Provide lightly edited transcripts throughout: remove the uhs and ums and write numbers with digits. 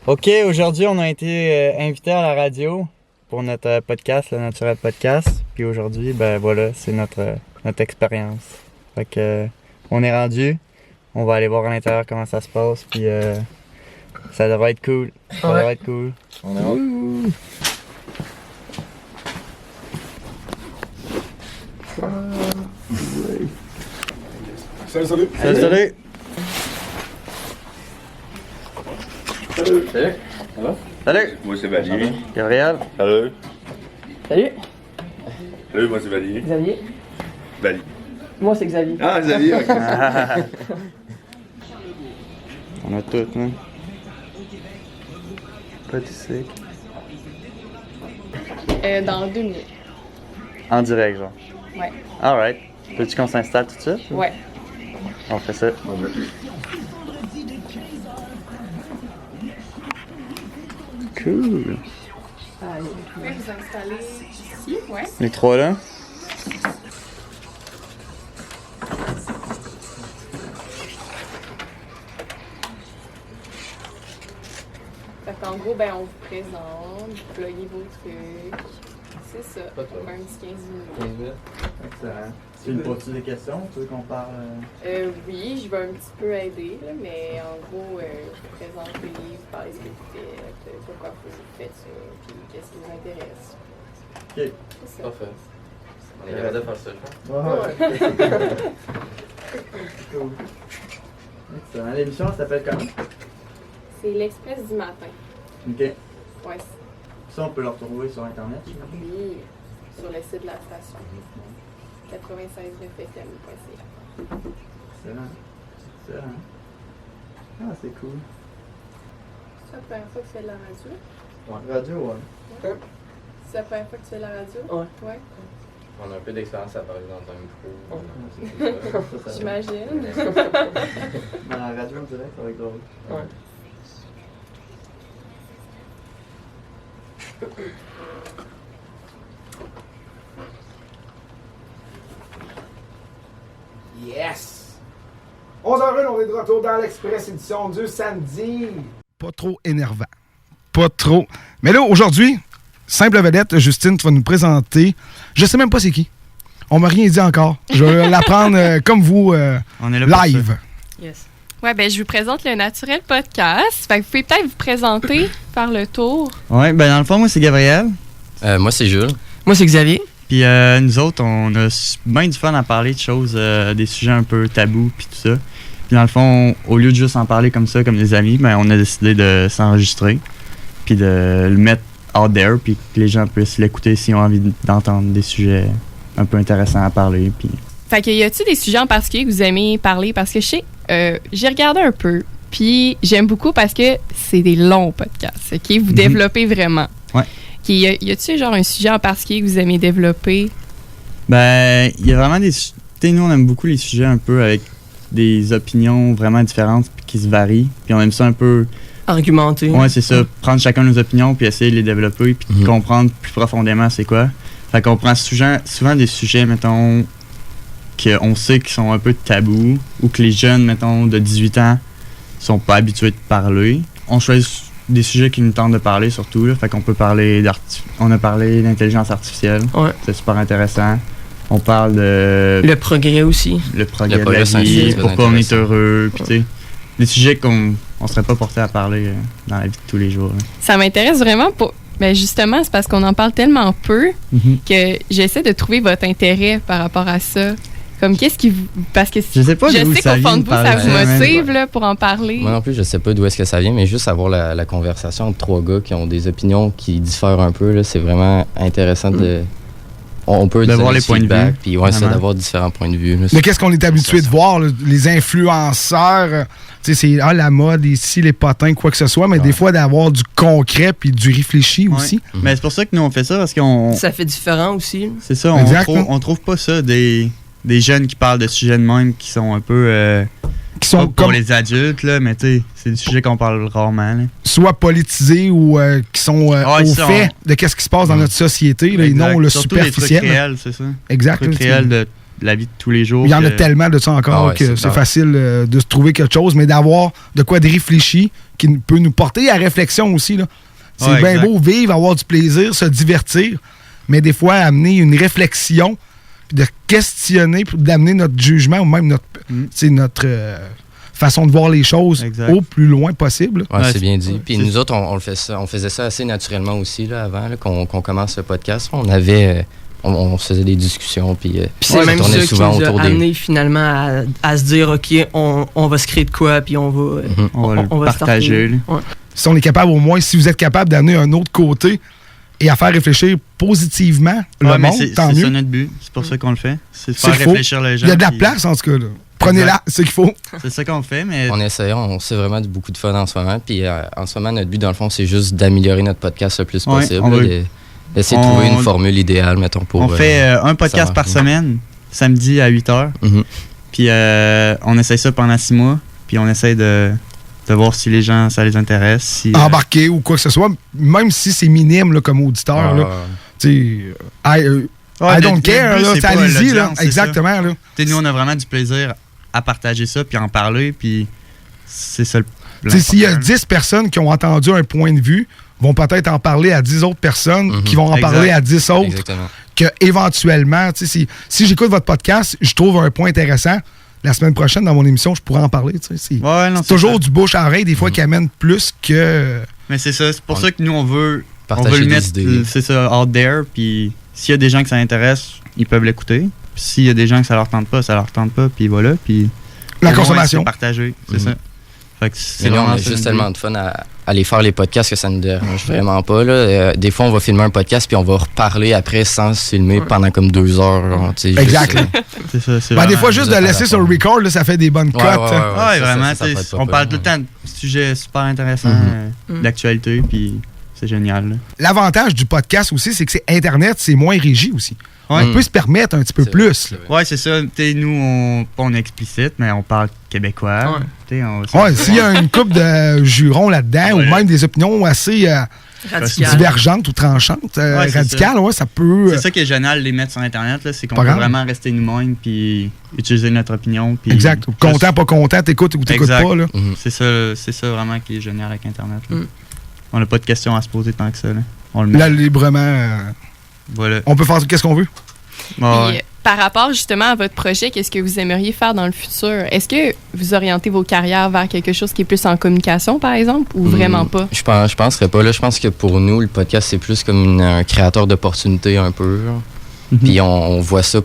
OK, aujourd'hui, on a été invités à la radio pour notre podcast, le Naturel Podcast. Puis aujourd'hui, ben voilà, c'est notre expérience. Fait que on est rendu. On va aller voir à l'intérieur comment ça se passe. Puis ça devrait être cool. Ça devrait être cool. On est hâte. Salut, salut. Salut, salut. Salut. Salut. Ça va? Salut. Moi, c'est Valérie. Gabriel. Salut. Salut. Salut, moi, c'est Valérie. Xavier. Valérie. Moi, c'est Xavier. Ah, Xavier, ok. On a tout, hein. Petit sick. Dans 2 minutes. En direct, genre. Ouais. Alright. Veux-tu qu'on s'installe tout de suite? Ouais. On fait ça. Cool. Vous pouvez vous installer ici, ouais. Les trois là? Fait qu'en gros, ben, on vous présente, vous pluguez vos trucs. C'est ça. On fait un petit 15 minutes. Excellent. Tu veux poser des questions? Tu veux qu'on parle? Oui, je vais un petit peu aider, là, mais en gros, je vous présente les livres, vous parlez ce que vous faites, pourquoi vous faites ça, puis qu'est-ce qui vous intéresse. OK. C'est ça. Parfait. On est capable de faire ça, je pense. Cool. Excellent. L'émission, elle s'appelle comment? C'est l'Express du matin. OK. Ouais. Ça, on peut le retrouver sur Internet. Oui, sur le site de la station. 96.fm.ca. Excellent. Excellent. Ah, c'est cool. C'est la première fois que tu fais de la radio? Radio, ouais. C'est la première fois que tu fais de la radio? Ouais. On a un peu d'expérience à parler dans un micro. J'imagine. Dans la radio en direct, ça va être drôle. Ouais. Yes! 11h01, on est de retour dans l'Express édition du samedi. Pas trop énervant. Pas trop. Mais là, aujourd'hui, simple vedette, Justine, tu vas nous présenter. Je sais même pas c'est qui. On m'a rien dit encore. Je vais l'apprendre comme vous, On est là pour live. Yes. Ouais, ben je vous présente le Naturel Podcast. Fait que vous pouvez peut-être vous présenter, faire le tour. ça. Ouais, ben dans le fond, moi, c'est Gabriel. Moi, c'est Jules. Moi, c'est Xavier. Puis nous autres, on a bien du fun à parler de choses, des sujets un peu tabous, puis tout ça. Puis dans le fond, au lieu de juste en parler comme ça, comme des amis, ben on a décidé de s'enregistrer, puis de le mettre out there, puis que les gens puissent l'écouter s'ils ont envie d'entendre des sujets un peu intéressants à parler. Puis... Fait que y a-t-il des sujets en particulier que vous aimez parler? Parce que je sais, j'ai regardé un peu, puis j'aime beaucoup parce que c'est des longs podcasts, OK? Vous développez vraiment. Ouais. OK, y a-t-il genre un sujet en particulier que vous aimez développer? Ben, il y a vraiment des... Tu sais, nous, on aime beaucoup les sujets un peu avec des opinions vraiment différentes, puis qui se varient. Puis on aime ça un peu... Argumenté. Ouais, c'est ça. Prendre chacun nos opinions, puis essayer de les développer, puis de comprendre plus profondément c'est quoi. Fait qu'on prend souvent des sujets, mettons, qu'on sait qu'ils sont un peu tabous, ou que les jeunes, mettons, de 18 ans, sont pas habitués de parler. On choisit des sujets qui nous tentent de parler, surtout, là. Fait qu'on peut parler on a parlé d'intelligence artificielle. Ouais. C'est super intéressant. On parle de... Le progrès aussi. Le progrès de la progrès vie, scientifique, pourquoi on est intéressant. heureux, puis tu sais, des sujets qu'on serait pas porté à parler dans la vie de tous les jours. Là. Ça m'intéresse vraiment pour... Ben justement, c'est parce qu'on en parle tellement peu que j'essaie de trouver votre intérêt par rapport à ça. Comme qu'est-ce qui vous... Parce que Je sais pas je d'où sais ça qu'au fond vient de de vous, ça parler vous de ça, motive là, pour en parler. Moi non plus, je sais pas d'où est-ce que ça vient, mais juste avoir la conversation entre trois gars qui ont des opinions qui diffèrent un peu, là, c'est vraiment intéressant de... On peut De donner voir du les points de feedback, vue, puis ouais, c'est vraiment. d'avoir différents points de vue. Là, Mais qu'est-ce qu'on est habitué de voir, là, les influenceurs, tu sais, c'est la mode ici, les potins, quoi que ce soit, mais des fois d'avoir du concret puis du réfléchi Ouais. aussi. Mais c'est pour ça que nous on fait ça, parce qu'on... Ça fait différent aussi. C'est ça, Exact, on trouve pas ça des jeunes qui parlent de sujets de même qui sont un peu... Qui sont pas pour comme les adultes, là, mais tu sais, c'est des sujets qu'on parle rarement. Là. soit politisés ou qui sont au ça, fait de qu'est-ce qui se passe dans notre société, là, et Exact. non le Surtout des superficiel. trucs réels, c'est ça. Exact. Des trucs là, réels de la vie de tous les jours. Il y en a que- tellement de ça encore Ah ouais, que c'est c'est clair. facile de se trouver quelque chose, mais d'avoir de quoi de réfléchi, qui peut nous porter à réflexion aussi. Là. C'est Ouais, bien exact. beau vivre, avoir du plaisir, se divertir, mais des fois amener une réflexion, puis de questionner, puis d'amener notre jugement ou même notre façon de voir les choses Exact. au plus loin possible. Ouais, Ouais, c'est bien dit. ouais, Puis c'est nous autres, on faisait ça assez naturellement aussi là, avant là, qu'on commence le podcast. On avait, on se faisait des discussions, puis Puis c'est ça même ça tournait qui souvent nous a autour des... amené finalement à se dire, OK, on va se créer de quoi, puis on va... On va le on va partager. starter. là. Ouais. Si on est capable, au moins, si vous êtes capable d'amener un autre côté et à faire réfléchir positivement le Ouais, mais monde, c'est tant ça mieux. notre but. C'est pour ça qu'on le fait. C'est de C'est faire qu'il faut. réfléchir les gens. Il y a de la puis place, en tout cas. Là. Prenez-la, c'est ce qu'il faut. C'est ça qu'on fait, mais On essaie, on sait vraiment beaucoup de fun en ce moment. Puis en ce moment, notre but, dans le fond, c'est juste d'améliorer notre podcast le plus Ouais, possible. on va- D'essayer de on- trouver une formule idéale, mettons, pour... on fait un podcast ça par marche. semaine, samedi à 8h. Mhm. Puis on essaye ça pendant 6 mois. Puis on essaye de voir si les gens, ça les intéresse. Si, Embarquer ou quoi que ce soit, même si c'est minime là, comme auditeur. Là, tu sais, I don't care, là, c'est allez-y, là. Exactement. Là. Nous, on a vraiment du plaisir à partager ça, puis à en parler, puis c'est ça le Tu sais, s'il y a l'important. 10 personnes qui ont entendu un point de vue, vont peut-être en parler à 10 autres personnes Mhm. qui vont en Exact. parler à 10 autres. Exactement. Que éventuellement, tu sais, si j'écoute votre podcast, je trouve un point intéressant, la semaine prochaine, dans mon émission, je pourrais en parler. Tu sais, c'est Ouais, non, c'est toujours ça. du bouche à oreille, des fois, qui amène plus que... Mais c'est ça, c'est pour On- ça que nous, on veut Partager le des mettre, idées. c'est ça, out there, puis s'il y a des gens que ça intéresse, ils peuvent l'écouter. Puis s'il y a des gens que ça leur tente pas, ça leur tente pas, puis voilà, puis... La au moins, consommation. c'est partagé, c'est Mhm. ça. Fait que c'est Mais nous, on vraiment a ça, juste notre tellement but. de fun à aller faire les podcasts que ça ne nous dérange vraiment pas. Là. Des fois, on va filmer un podcast puis on va reparler après sans se filmer pendant comme 2 heures. Genre, tu sais, Exact. juste, C'est ça, c'est Ben, des vraiment- fois, juste de juste à laisser la sur le fin. record, là, ça fait des bonnes Ouais, cotes. ouais, ouais. Ouais, ça, vraiment, ça tu sais, peut être pas on pire, parle tout le ouais. temps de sujets super intéressants, Mhm. d'actualité, puis c'est génial. là. L'avantage du podcast aussi, c'est que c'est Internet, c'est moins régi aussi. Ouais. On peut se permettre un petit peu C'est plus. vrai, là. c'est vrai. Ouais, c'est ça. T'sais, nous, on est explicite, mais on parle québécois. Ouais. T'sais, Ouais, s'il y a une couple de jurons là-dedans, Ouais. ou même des opinions assez Radical. divergentes ou tranchantes, Ouais, c'est radicales, ouais, ça peut... C'est ça qui est génial de les mettre sur Internet, là, c'est qu'on Pas peut grave. vraiment rester nous-mêmes puis utiliser notre opinion. Puis Exact. Content, pas content, t'écoutes ou t'écoutes Exact. pas. Là. Mhm. C'est ça vraiment qui est génial avec Internet. là. Mm. On n'a pas de questions à se poser tant que ça. Là. On le met. Là, librement, Voilà. on peut faire qu'est-ce qu'on veut. Ouais, Puis, ouais. par rapport justement à votre projet, qu'est-ce que vous aimeriez faire dans le futur? Est-ce que vous orientez vos carrières vers quelque chose qui est plus en communication, par exemple, ou vraiment pas? Je penserais pas. Là, je pense que pour nous, le podcast, c'est plus comme un créateur d'opportunités un peu. genre. Mhm. Puis on voit ça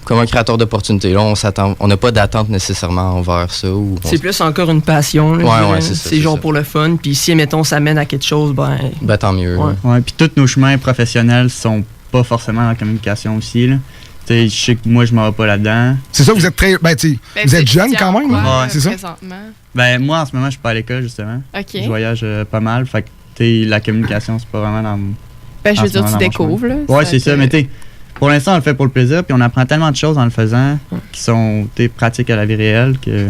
comme un créateur d'opportunités. Là, on n'a pas d'attente nécessairement envers ça. Ou on C'est plus encore une passion. là, je Ouais, dirais. ouais, c'est ça, C'est c'est genre ça. pour le fun. Puis si, mettons, ça mène à quelque chose, ben... Ben, tant mieux. Ouais. Ouais, puis tous nos chemins professionnels sont pas forcément en communication aussi. Là. T'sais, je sais que moi, je m'en vais pas là-dedans. C'est ça, vous êtes très... Ben, tu sais, Ben, vous êtes jeune étudiant quand même, quoi, hein? Ouais. C'est ça? Présentement. Ben, moi, en ce moment, je suis pas à l'école, justement. OK. Je voyage pas mal. Fait que la communication, c'est pas vraiment dans mon... Ben, je veux en ce dire, moment, tu dans mon découvres, là. Ouais, c'est ça. te- Mais pour l'instant, on le fait pour le plaisir, puis on apprend tellement de choses en le faisant qui sont pratiques à la vie réelle que.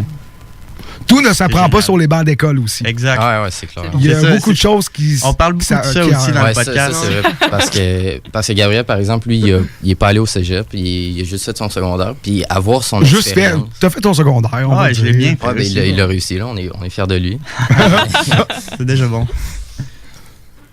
Tout ne s'apprend C'est pas génial. sur les bancs d'école aussi. Exact. Ouais, c'est clair. Il y a C'est ça, beaucoup de choses qui... On parle beaucoup de ça aussi dans Ouais, le ça, podcast. c'est vrai. Parce que Gabriel, par exemple, lui, il est pas allé au cégep, il a juste fait son secondaire, puis avoir son Juste fait... expérience. T'as fait ton secondaire, on va Ouais, je l'ai dire. bien fait. Ouais, ben, aussi. il a réussi, là, on est fiers de lui. C'est déjà bon.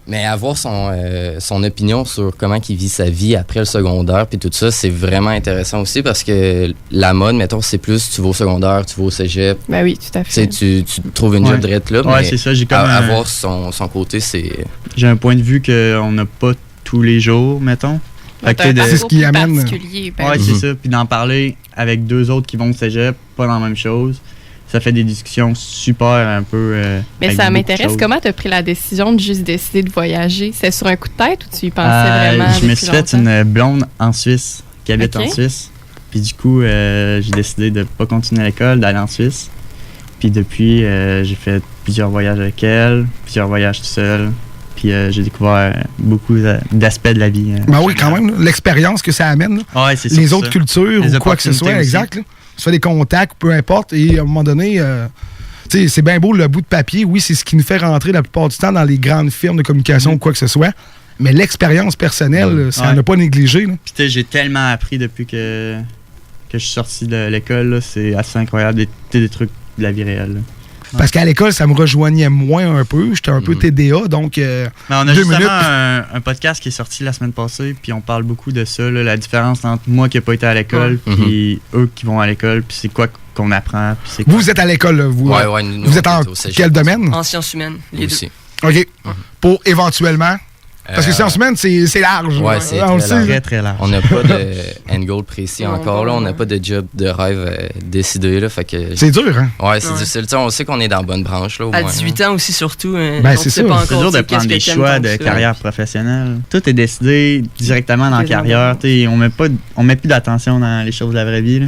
Mais avoir son opinion sur comment il vit sa vie après le secondaire, puis tout ça, c'est vraiment intéressant aussi parce que la mode, mettons, c'est plus tu vas au secondaire, tu vas au cégep, Ben oui, tout à tu sais, fait. tu trouves une Ouais. job direct là, Ouais, mais c'est ça. J'ai comme avoir son côté, c'est... j'ai un point de vue qu'on n'a pas tous les jours, mettons. Fait que, T'as un de- C'est ce parcours qui plus amène- particulier, ben Ouais, oui. c'est ça. Puis d'en parler avec deux autres qui vont au cégep, pas dans la même chose. Ça fait des discussions super un peu. Mais avec ça beaucoup de m'intéresse, choses. comment tu as pris la décision de juste décider de voyager? C'est sur un coup de tête ou tu y pensais vraiment? Je me depuis suis fait longtemps? une blonde en Suisse qui habite Ok. en Suisse. Puis du coup, j'ai décidé de pas continuer à l'école, d'aller en Suisse. Puis depuis, j'ai fait plusieurs voyages avec elle, plusieurs voyages tout seul. Puis j'ai découvert beaucoup d'aspects de la vie. Ben oui, quand même, là, l'expérience que ça amène, là. Ouais, c'est les ça. autres cultures Les ou quoi que ce soit, opportunités aussi. exact. Là. Tu fais des contacts, peu importe, et à un moment donné, tu sais, c'est bien beau le bout de papier. Oui, c'est ce qui nous fait rentrer la plupart du temps dans les grandes firmes de communication ou quoi que ce soit. Mais l'expérience personnelle, ça Ouais. n'a pas négligé. Là. Puis tu sais, j'ai tellement appris depuis que je suis sorti de l'école. Là. C'est assez incroyable. Des trucs de la vie réelle. là. Parce qu'à l'école, ça me rejoignait moins un peu. J'étais un peu TDA, donc Mais on a 2 justement minutes. un podcast qui est sorti la semaine passée, puis on parle beaucoup de ça, là, la différence entre moi qui n'ai pas été à l'école, puis eux qui vont à l'école, puis c'est quoi qu'on apprend, puis c'est quoi. Vous êtes à l'école, là, vous. Ouais, nous, vous êtes en on est au cégep. quel domaine? En sciences humaines, les deux. Aussi. OK. Pour éventuellement. Parce que sciences humaines, c'est large. Ouais, c'est on le très sait. large. Très, très large. On n'a pas de end goal précis encore, là. On n'a pas de job de rêve décidé, là. Fait que... C'est dur, hein? Ouais, c'est difficile. Tu sais, on sait qu'on est dans la bonne branche, là, au À moins, 18 ans aussi, surtout. Ben, on c'est sait ça. pas C'est encore dur de tu sais, prendre des qu'est-ce que choix t'aimes de tant que ça. carrière professionnelle. Tout est décidé directement dans la carrière. T'sais, on met plus d'attention dans les choses de la vraie vie. Là.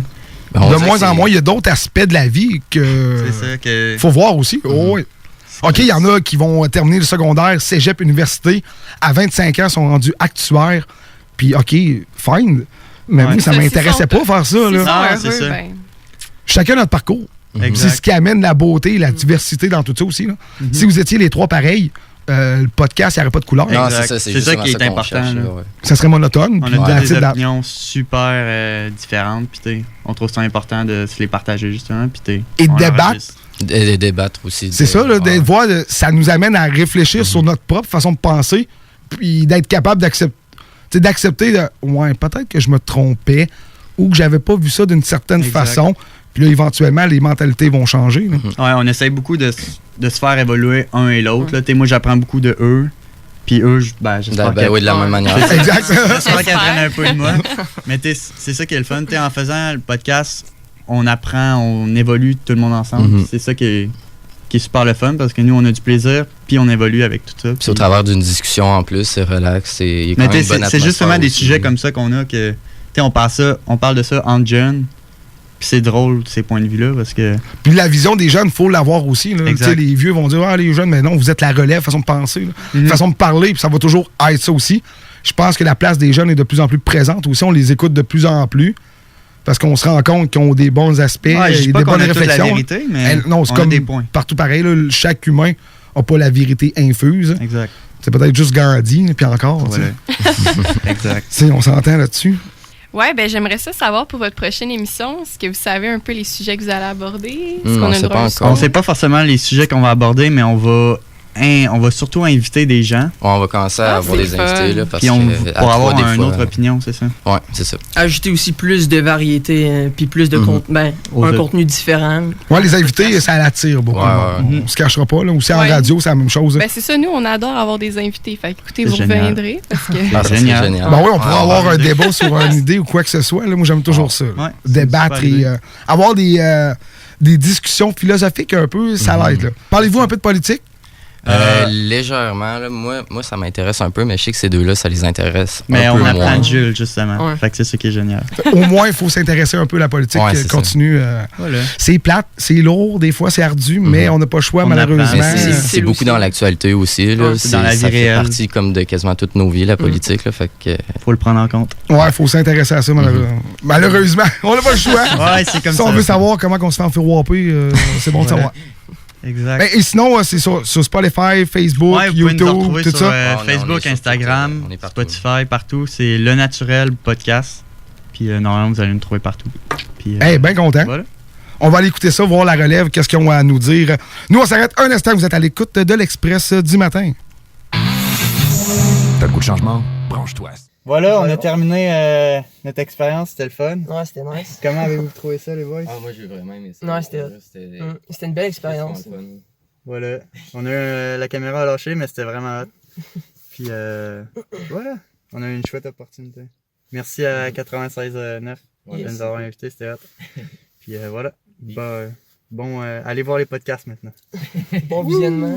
Ben, on De dirait moins que en c'est- moins, il y a d'autres aspects de la vie que. C'est ça que. Faut voir aussi. Oh, oui. OK, il y en a qui vont terminer le secondaire, cégep, université. À 25 ans, sont rendus actuaires. Puis, OK, fine. Mais Ouais. moi, ça Ça, m'intéressait c'est pas son- faire ça. S'ils Là. sont Ah, heureux, c'est ça. ben, Chacun notre parcours. Exact. C'est ce qui amène la beauté, la diversité dans tout ça aussi. Là. Si vous étiez les trois pareils, le podcast, il n'y aurait pas de couleur. Non, Exact. c'est ça, C'est c'est ça justement qui est qu'on important, cherche, là. ouais. Ça serait monotone. On puis a that's toutes des it, that- opinions super différentes, puis on trouve ça important de se les partager justement, puis Et on débattre. l'enregistre. De débattre aussi. C'est ça, là, de voir, ça nous amène à réfléchir sur notre propre façon de penser, puis d'être capable d'accepter ouais, peut-être que je me trompais ou que j'avais pas vu ça d'une certaine Exact. façon. Puis là, éventuellement, les mentalités vont changer. là. Ouais, on essaye beaucoup de se faire évoluer un et l'autre. Là. T'sais, moi, j'apprends beaucoup de eux, puis eux, j'espère Ben oui, de la même manière. Exact. j'espère qu'ils apprennent un peu de moi. Mais c'est ça qui est le fun. En faisant le podcast, on apprend, on évolue tout le monde ensemble. Mhm. C'est ça qui est super le fun parce que nous, on a du plaisir, puis on évolue avec tout ça. Puis au travers d'une discussion en plus, c'est relax. Il y a quand Mais même une bonne c'est justement atmosphère des aussi. sujets comme ça qu'on a que on parle de ça entre jeunes. Puis c'est drôle ces points de vue-là parce que. Puis la vision des jeunes, il faut l'avoir aussi. Là. Exact. Tu sais, les vieux vont dire ah, les jeunes, mais non, vous êtes la relève, façon de penser, là. Mhm. Façon de parler, puis ça va toujours être ça aussi. Je pense que la place des jeunes est de plus en plus présente aussi. On les écoute de plus en plus parce qu'on se rend compte qu'ils ont des bons aspects Ouais, je et dis des pas qu'on bonnes a toute la réflexions. vérité, mais Non, c'est on a comme des points. partout pareil. Là, chaque humain n'a pas la vérité infuse. Exact. C'est peut-être juste Gandhi, puis encore. tu sais. Voilà. Exact. Tu sais, on s'entend là-dessus. ouais, ben j'aimerais ça savoir pour votre prochaine émission. Est-ce que vous savez un peu les sujets que vous allez aborder? Est-ce on a sait le pas droit encore. On sait pas forcément les sujets qu'on va aborder, mais on va surtout inviter des gens. On va commencer à Ah, avoir c'est des fun. invités là, parce Puis que à pour avoir trois, des une fois, autre opinion, c'est ça. Ouais, c'est ça. Ajouter aussi plus de variété, puis plus de Aux un autres. contenu différent. Ouais, les invités, ça l'attire beaucoup. Ouais, ouais. On se cachera pas. Là. Aussi en Ouais. radio, c'est la même chose. Ben c'est ça, nous, on adore avoir des invités. Fait que, écoutez, C'est vous génial. reviendrez parce que... Ah, ça serait génial. génial. Ben oui, on pourrait Ouais, avoir ouais. un débat sur une idée ou quoi que ce soit. Là. Moi, j'aime toujours ça. Ouais, c'est Débattre une super et idée. avoir des discussions philosophiques un peu, ça l'aide. là. Parlez-vous un peu de politique? Légèrement, là, moi, ça m'intéresse un peu, mais je sais que ces deux-là, ça les intéresse Mais un peu on apprend moins. de Jules, justement. Ouais. Fait que c'est ça qui est génial. Au moins, il faut s'intéresser un peu à la politique. Ouais, c'est continue. Voilà. C'est plate, c'est lourd, des fois c'est ardu, mais on n'a pas le choix, On malheureusement. apprend. Mais c'est C'est beaucoup aussi. dans l'actualité aussi. Là. Ouais, c'est dans la ça vie fait réelle. partie comme de quasiment toutes nos vies, la politique. Là, fait que, Faut le prendre en compte. Ouais, il faut s'intéresser à ça, malheureusement. On n'a pas le choix. Ouais, c'est comme Si ça. on veut savoir comment on se fait enfirouaper, c'est bon de savoir. Exact. Ben, et sinon, c'est sur Spotify, Facebook, Ouais, vous pouvez nous YouTube, retrouver tout sur ça. Ouais, on est Facebook, sur Instagram, tout, on est partout. Spotify, partout. C'est Le Naturel Podcast. Puis normalement, vous allez nous trouver partout. Puis, Hey, bien content. voilà. On va aller écouter ça, voir la relève, qu'est-ce qu'ils ont à nous dire. Nous, on s'arrête un instant, vous êtes à l'écoute de l'Express du matin. T'as le goût de changement? Branche-toi. Voilà, on a terminé notre expérience. C'était le fun. Ouais, c'était nice. Comment avez-vous trouvé ça, les boys? Ah, moi, j'ai vraiment aimé ça. Ouais, c'était une belle expérience. Voilà. On a eu la caméra à lâcher, mais c'était vraiment hot. Puis voilà, on a eu une chouette opportunité. Merci à 96.9 de nous avoir invités, c'était hot. Puis voilà. Bon, allez voir les podcasts maintenant. Bon visionnement.